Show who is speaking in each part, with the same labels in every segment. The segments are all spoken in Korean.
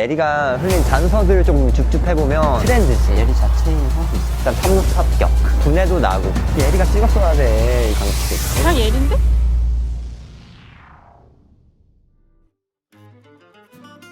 Speaker 1: 예리가 흘린 단서들을 좀 줍줍해보면 트렌드지. 예리 자체인 향수 있어. 일단 탑격. 분해도 나고. 예리가 찍었어야 돼, 이 강수.
Speaker 2: 그냥 예린데?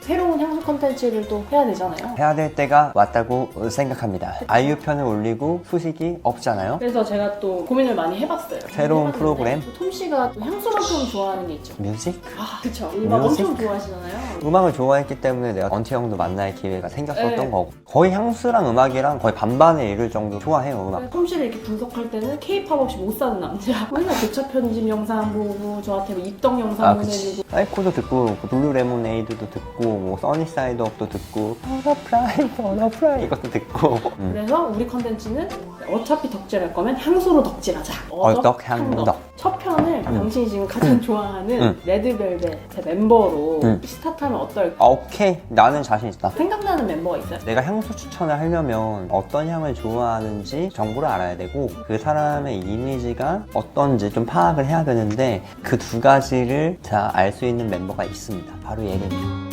Speaker 2: 새로운 향수 컨텐츠를 또 해야 되잖아요.
Speaker 1: 해야 될 때가 왔다고 생각합니다. 아이유 편을 올리고 수식이 없잖아요.
Speaker 2: 그래서 제가 또 고민을 많이 해봤어요.
Speaker 1: 새로운
Speaker 2: 해봤는데
Speaker 1: 프로그램?
Speaker 2: 또 톰 씨가 또 향수만큼 좋아하는 게 있죠.
Speaker 1: 뮤직?
Speaker 2: 아, 그쵸. 음악
Speaker 1: 뮤직?
Speaker 2: 엄청 좋아하시잖아요.
Speaker 1: 음악을 좋아했기 때문에 내가 언티 형도 만날 기회가 생겼었던
Speaker 2: 네.
Speaker 1: 거고 거의 향수랑 음악이랑 거의 반반에 이를 정도 좋아해요, 음악.
Speaker 2: 톰 씨를 이렇게 분석할 때는 K-팝 없이 못 사는 남자. 맨날 교차 편집 영상 보고 저한테 뭐 입덕 영상 보내주고.
Speaker 1: 사이코도 듣고 블루 레모네이드도 듣고 뭐 써니사이드업도 듣고 버터프라이 이것도 듣고
Speaker 2: 그래서 우리 컨텐츠는 어차피 덕질할 거면 향수로 덕질하자.
Speaker 1: 어덕, 향덕.
Speaker 2: 첫 편을 당신이 지금 가장 좋아하는 레드벨벳의 멤버로 스타트하면 어떨까?
Speaker 1: 오케이, 나는 자신 있다.
Speaker 2: 생각나는 멤버가 있어요?
Speaker 1: 내가 향수 추천을 하려면 어떤 향을 좋아하는지 정보를 알아야 되고 그 사람의 이미지가 어떤지 좀 파악을 해야 되는데 그 두 가지를 다 알 수 있는 멤버가 있습니다. 바로 예린이에요.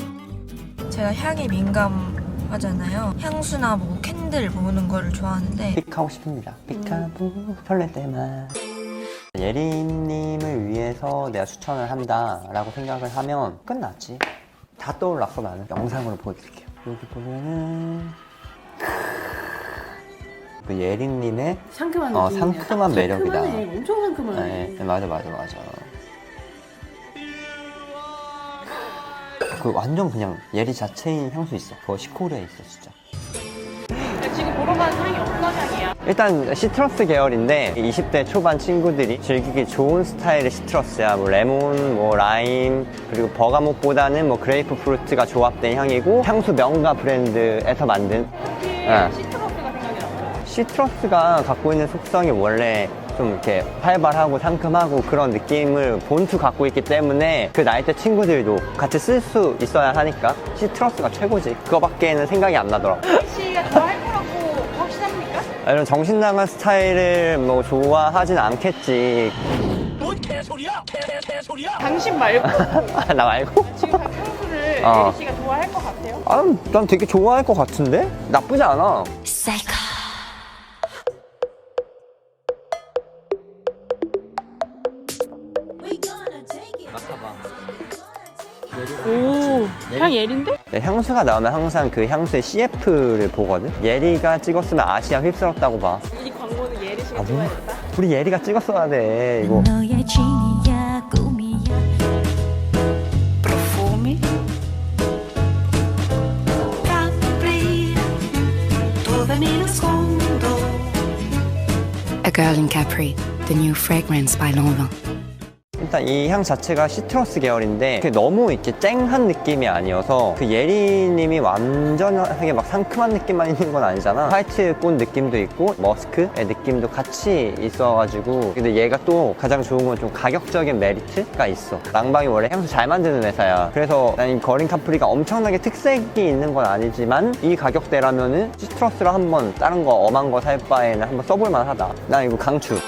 Speaker 3: 제가 향에 민감하잖아요. 향수나 뭐 캔들 모으는 거를 좋아하는데
Speaker 1: 픽하고 싶습니다. 픽하고 설렐 때만. 예린님을 위해서 내가 추천을 한다 라고 생각을 하면 끝났지. 다 떠올랐어. 나는 영상으로 보여드릴게요. 여기 보면은 그 예린님의
Speaker 2: 상큼한 느낌.
Speaker 1: 상큼한 매력이다.
Speaker 2: 엄청 상큼하네.
Speaker 1: 네, 맞아. 그 완전 그냥 예리 자체인 향수 있어. 그거 시코리아에 있어, 진짜.
Speaker 2: 지금 보러 가는 향이 어떤 향이야?
Speaker 1: 일단 시트러스 계열인데 20대 초반 친구들이 즐기기 좋은 스타일의 시트러스야. 뭐 레몬, 뭐 라임, 그리고 버가못보다는 뭐 그레이프 프루트가 조합된 향이고 향수 명가 브랜드에서 만든
Speaker 2: 시트러스가 생각이 났어요.
Speaker 1: 시트러스가 갖고 있는 속성이 원래 좀 이렇게 활발하고 상큼하고 그런 느낌을 본투 갖고 있기 때문에 그 나이대 친구들도 같이 쓸 수 있어야 하니까 시트러스가 최고지. 그거밖에는 생각이 안 나더라고.
Speaker 2: 씨가 좋아할 거라고 확신합니까?
Speaker 1: 이런 정신 나간 스타일을 뭐 좋아하진 않겠지.
Speaker 4: 뭔 개소리야? 개소리야?
Speaker 2: 당신 말고
Speaker 1: 나 말고?
Speaker 2: 지금 향수를
Speaker 1: 어.
Speaker 2: 예리 씨가 좋아할 것 같아요?
Speaker 1: 난 되게 좋아할 것 같은데? 나쁘지 않아.
Speaker 2: 오, 향 예린데?
Speaker 1: 향수가 나오면 항상 그 향수의 CF를 보거든? 예리가 찍었으면 아시아 휩쓸었다고 봐.
Speaker 2: 이 광고는 예리 씨가
Speaker 1: 뭐?
Speaker 2: 좋아했다.
Speaker 1: 우리 예리가 찍었어야 돼, 이거.
Speaker 5: 너의 진이야 꿈이야 Profumi Capri Dove mi nascondo
Speaker 6: A Girl in Capri, the new fragrance by Lanvin.
Speaker 1: 일단 이 향 자체가 시트러스 계열인데 그게 너무 이렇게 쨍한 느낌이 아니어서 그 예리님이 완전하게 막 상큼한 느낌만 있는 건 아니잖아. 화이트 꽃 느낌도 있고 머스크의 느낌도 같이 있어가지고 근데 얘가 또 가장 좋은 건 좀 가격적인 메리트가 있어. 랑방이 원래 향수 잘 만드는 회사야. 그래서 난 이 거린 카프리가 엄청나게 특색이 있는 건 아니지만 이 가격대라면은 시트러스를 한번 다른 거 엄한 거 살 바에는 한번 써볼만 하다. 난 이거 강추.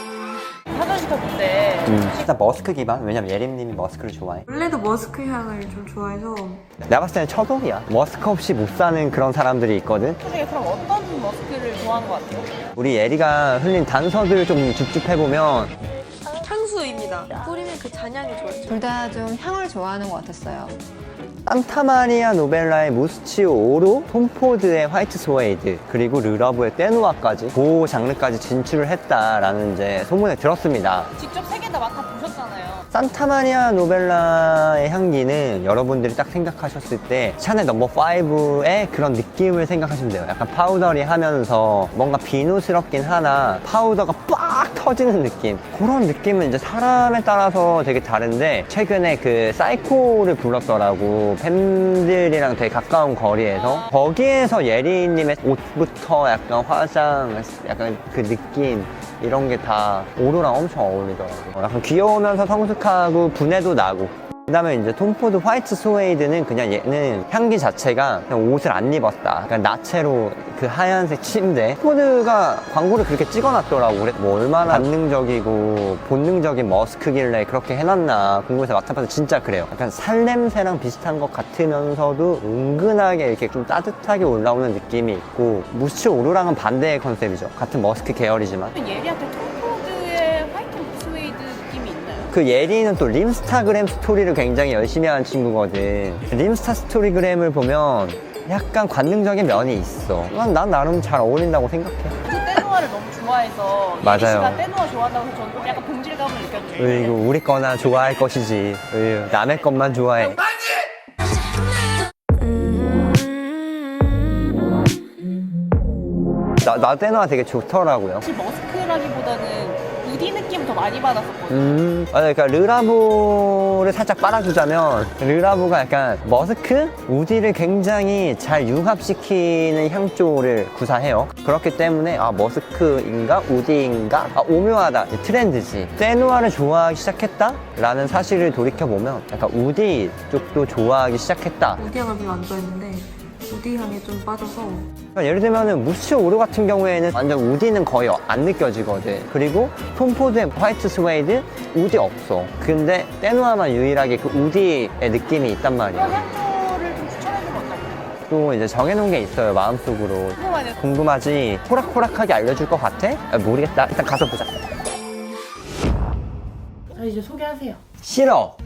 Speaker 2: 사전 시켰는데
Speaker 1: 일단 머스크 기반. 왜냐면 예림님이 머스크를 좋아해.
Speaker 3: 원래도 머스크 향을 좀 좋아해서
Speaker 1: 내가 봤을 때는 처돌이야. 머스크 없이 못 사는 그런 사람들이 있거든.
Speaker 2: 그 중에 그럼 어떤 머스크를 좋아하는 것 같아요?
Speaker 1: 우리 예리가 흘린 단서들을 좀 줍줍해보면
Speaker 3: 향수입니다. 뿌리면 그 잔향이 좋아요.
Speaker 7: 둘 다 좀 향을 좋아하는 것 같았어요.
Speaker 1: 산타마리아 노벨라의 무스치오 오로, 톰포드의 화이트 스웨이드, 그리고 르러브의 떼누아까지 그 장르까지 진출을 했다라는 이제 소문을 들었습니다.
Speaker 2: 직접 세 개 다 맡아보셨잖아요.
Speaker 1: 산타마리아 노벨라의 향기는 여러분들이 딱 생각하셨을 때 샤넬 넘버 5의 그런 느낌을 생각하시면 돼요. 약간 파우더리하면서 뭔가 비누스럽긴 하나 파우더가 빡 터지는 느낌. 그런 느낌은 이제 사람에 따라서 되게 다른데 최근에 그 사이코를 불렀더라고. 팬들이랑 되게 가까운 거리에서 거기에서 예리님의 옷부터 약간 화장, 약간 그 느낌 이런 게 다 오로랑 엄청 어울리더라고. 약간 귀여우면서 성숙하고 분해도 나고 그 다음에 이제 톰 포드 화이트 스웨이드는 그냥 얘는 향기 자체가 그냥 옷을 안 입었다. 그냥 나체로 그 하얀색 침대. 포드가 광고를 그렇게 찍어놨더라고. 그래, 뭐 얼마나 본능적이고 본능적인 머스크길래 그렇게 해놨나 궁금해서 맡아봐서 진짜 그래요. 약간 살냄새랑 비슷한 것 같으면서도 은근하게 이렇게 좀 따뜻하게 올라오는 느낌이 있고, 무스 오로라는 반대의 컨셉이죠. 같은 머스크 계열이지만.
Speaker 2: 예리한테 톰포드의 화이트 스웨이드 느낌이 있나요?
Speaker 1: 그 예리는 또 림스타그램 스토리를 굉장히 열심히 하는 친구거든. 림스타 스토리그램을 보면 약간 관능적인 면이 있어. 난 나름 잘 어울린다고 생각해.
Speaker 2: 저도 떼노아를 너무 좋아해서
Speaker 1: 맞아요.
Speaker 2: 예리 씨가 떼노아 좋아한다고 해서 저는 좀 약간 동질감을 느꼈죠.
Speaker 1: 으이구, 우리 거나 좋아할 것이지. 으이, 남의 것만 좋아해. 나 떼노아 되게 좋더라고요.
Speaker 2: 사실 머스크라기보다는 우디 느낌 더 많이 받았었거든요.
Speaker 1: 맞아. 그러니까 르라브를 살짝 빨아주자면, 르라브가 약간 머스크? 우디를 굉장히 잘 융합시키는 향조를 구사해요. 그렇기 때문에 아 머스크인가 우디인가 오묘하다, 트렌드지. 떼노아를 좋아하기 시작했다? 라는 사실을 돌이켜보면 약간 우디 쪽도 좋아하기 시작했다.
Speaker 3: 우디 향을 별로 안 좋아했는데 우디 향에 좀 빠져서
Speaker 1: 그러니까 예를 들면은 무스 오르 같은 경우에는 완전 우디는 거의 안 느껴지거든. 그리고 톰 포드의 화이트 스웨이드 우디 없어. 근데 떼노아만 유일하게 그 우디의 느낌이 있단 말이야.
Speaker 2: 그런 향조를 좀 추천해주면 어떨까요?
Speaker 1: 또 이제 정해놓은 게 있어요, 마음속으로.
Speaker 2: 궁금하네요.
Speaker 1: 궁금하지? 호락호락하게 알려줄 것 같아? 모르겠다. 일단 가서 보자.
Speaker 2: 자, 이제 소개하세요.
Speaker 1: 싫어.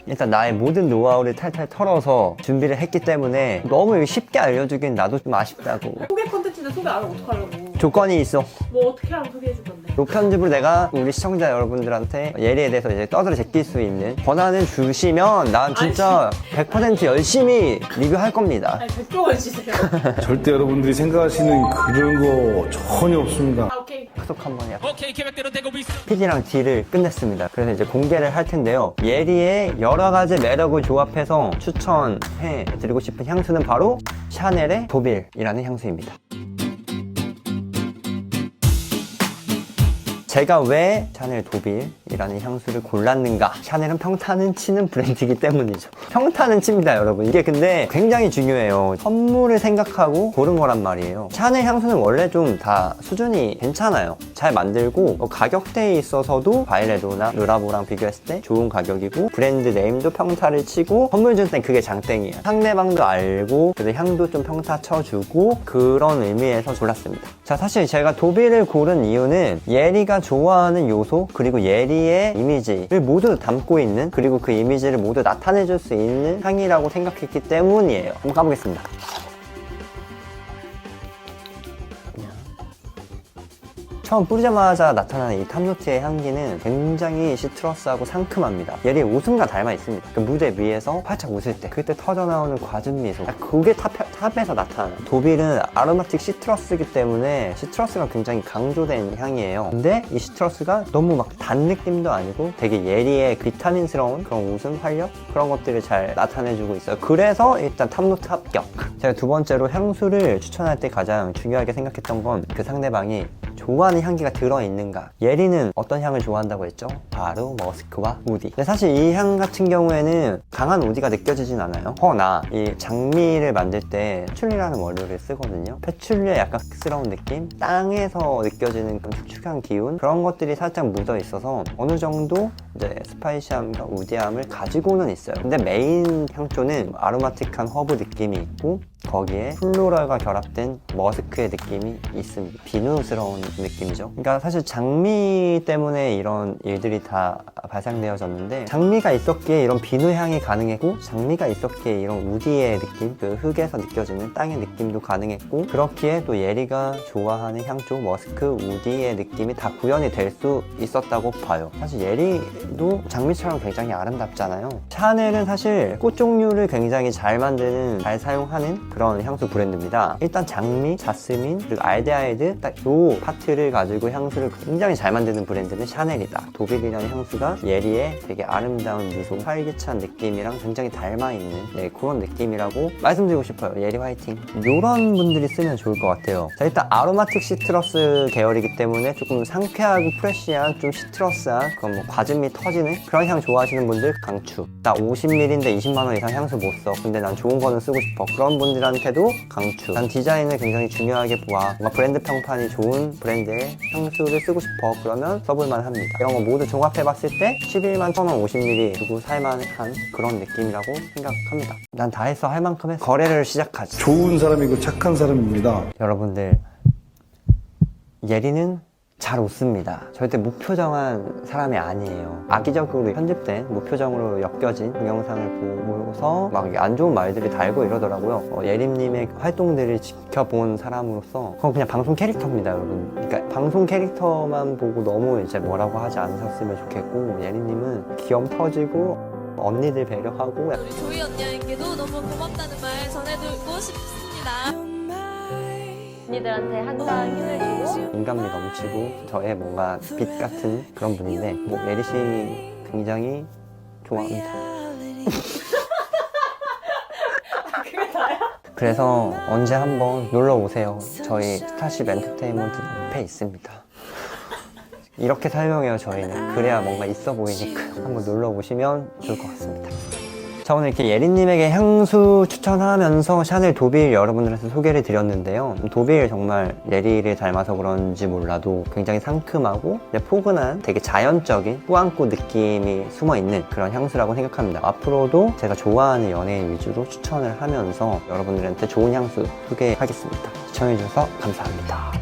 Speaker 1: 일단 나의 모든 노하우를 탈탈 털어서 준비를 했기 때문에 너무 쉽게 알려주긴 나도 좀 아쉽다고.
Speaker 2: 소개 콘텐츠인데 소개 안 하면 어떡하려고.
Speaker 1: 조건이 있어.
Speaker 2: 뭐 어떻게 하면 소개해줄 건데.
Speaker 1: 요 편집으로 내가 우리 시청자 여러분들한테 예리에 대해서 이제 떠들어 제낄 수 있는 권한을 주시면 난 진짜 100% 열심히 리뷰할 겁니다.
Speaker 2: 아니, 백종원 씨세요.
Speaker 8: 절대 여러분들이 생각하시는 그런 거 전혀 없습니다.
Speaker 2: 아, 오케이.
Speaker 1: 약속 한번 해요.
Speaker 4: 오케이 계획대로 되고 있어.
Speaker 1: PD랑 딜을 끝냈습니다. 그래서 이제 공개를 할 텐데요. 예리의 여러 가지 매력을 조합해서 추천해 드리고 싶은 향수는 바로 샤넬의 도빌이라는 향수입니다. 제가 왜 샤넬 도빌이라는 향수를 골랐는가? 샤넬은 평타는 치는 브랜드이기 때문이죠. 평타는 칩니다, 여러분. 이게 근데 굉장히 중요해요. 선물을 생각하고 고른 거란 말이에요. 샤넬 향수는 원래 좀 다 수준이 괜찮아요. 잘 만들고 가격대에 있어서도 바이레도나 르라보랑 비교했을 때 좋은 가격이고, 브랜드 네임도 평타를 치고, 선물 줄 땐 그게 장땡이야. 상대방도 알고 그래도 향도 좀 평타 쳐주고, 그런 의미에서 골랐습니다. 자, 사실 제가 도빌을 고른 이유는 예리가 좋아하는 요소, 그리고 예리의 이미지를 모두 담고 있는, 그리고 그 이미지를 모두 나타내줄 수 있는 향이라고 생각했기 때문이에요. 한번 까보겠습니다. 처음 뿌리자마자 나타나는 이 탑노트의 향기는 굉장히 시트러스하고 상큼합니다. 예리의 웃음과 닮아 있습니다. 그 무대 위에서 활짝 웃을 때 그때 터져나오는 과즙 미소, 그게 탑에서 나타나요. 도빌은 아로마틱 시트러스이기 때문에 시트러스가 굉장히 강조된 향이에요. 근데 이 시트러스가 너무 막 단 느낌도 아니고 되게 예리의 비타민스러운 그런 웃음, 활력, 그런 것들을 잘 나타내주고 있어요. 그래서 일단 탑노트 합격. 제가 두 번째로 향수를 추천할 때 가장 중요하게 생각했던 건 그 상대방이 좋아하는 향기가 들어있는가. 예리는 어떤 향을 좋아한다고 했죠? 바로 머스크와 우디. 근데 사실 이 향 같은 경우에는 강한 우디가 느껴지진 않아요. 허나 이 장미를 만들 때 패출리라는 원료를 쓰거든요. 패출리의 약간 흑스러운 느낌, 땅에서 느껴지는 그런 축축한 기운, 그런 것들이 살짝 묻어 있어서 어느 정도 이제 스파이시함과 우디함을 가지고는 있어요. 근데 메인 향조는 아로마틱한 허브 느낌이 있고, 거기에 플로럴과 결합된 머스크의 느낌이 있습니다. 비누스러운 느낌이죠. 그러니까 사실 장미 때문에 이런 일들이 다 발생되어졌는데, 장미가 있었기에 이런 비누 향이 가능했고, 장미가 있었기에 이런 우디의 느낌, 그 흙에서 느껴지는 땅의 느낌도 가능했고, 그렇기에 또 예리가 좋아하는 향조 머스크, 우디의 느낌이 다 구현이 될 수 있었다고 봐요. 사실 예리도 장미처럼 굉장히 아름답잖아요. 샤넬은 사실 꽃 종류를 굉장히 잘 만드는, 잘 사용하는 그런 향수 브랜드입니다. 일단 장미, 자스민, 그리고 알데하이드 딱 요 파트를 가지고 향수를 굉장히 잘 만드는 브랜드는 샤넬이다. 도빌이라는 향수가 예리의 되게 아름다운 미소, 활기찬 느낌이랑 굉장히 닮아있는 네, 그런 느낌이라고 말씀드리고 싶어요. 예리 화이팅. 이런 분들이 쓰면 좋을 것 같아요. 자, 일단 아로마틱 시트러스 계열이기 때문에 조금 상쾌하고 프레쉬한 좀 시트러스한 그런 뭐 과즙이 터지는 그런 향 좋아하시는 분들 강추. 나 50ml인데 20만원 이상 향수 못 써. 근데 난 좋은 거는 쓰고 싶어. 그런 분들한테도 강추. 난 디자인을 굉장히 중요하게 보아. 뭔가 브랜드 평판이 좋은 브랜드의 향수를 쓰고 싶어. 그러면 써볼만 합니다. 이런 거 모두 종합해봤을 때 11만 1,000원 50ml 두고 살만한 그런 느낌이라고 생각합니다. 난 다 했어. 할 만큼 했어. 거래를 시작하지.
Speaker 8: 좋은 사람이고 착한 사람입니다.
Speaker 1: 여러분들, 예리는 잘 웃습니다. 절대 무표정한 사람이 아니에요. 악의적으로 편집된 무표정으로 엮여진 동영상을 보고서 막 안 좋은 말들이 달고 이러더라고요. 예림님의 활동들을 지켜본 사람으로서 그건 그냥 방송 캐릭터입니다, 여러분. 그러니까 방송 캐릭터만 보고 너무 이제 뭐라고 하지 않으셨으면 좋겠고, 예림님은 귀염 터지고 언니들 배려하고
Speaker 9: 우리 조이 언니에게도 너무 고맙다는 말 전해드리고 싶습니다. 언니들한테 항상 힘을 주고
Speaker 1: 인간미 넘치고 저의 뭔가 빛 같은 그런 분인데 뭐 예리 씨 굉장히 좋아합니다.
Speaker 2: 그게 다야?
Speaker 1: 그래서 언제 한번 놀러 오세요. 저희 스타쉽 엔터테인먼트 옆에 있습니다. 이렇게 설명해요, 저희는. 그래야 뭔가 있어 보이니까 한번 놀러 오시면 좋을 것 같습니다. 자, 오늘 이렇게 예린님에게 향수 추천하면서 샤넬 도빌 여러분들한테 소개를 드렸는데요. 도빌 정말 예리를 닮아서 그런지 몰라도 굉장히 상큼하고 포근한 되게 자연적인 뿌안꾸 느낌이 숨어있는 그런 향수라고 생각합니다. 앞으로도 제가 좋아하는 연예인 위주로 추천을 하면서 여러분들한테 좋은 향수 소개하겠습니다. 시청해주셔서 감사합니다.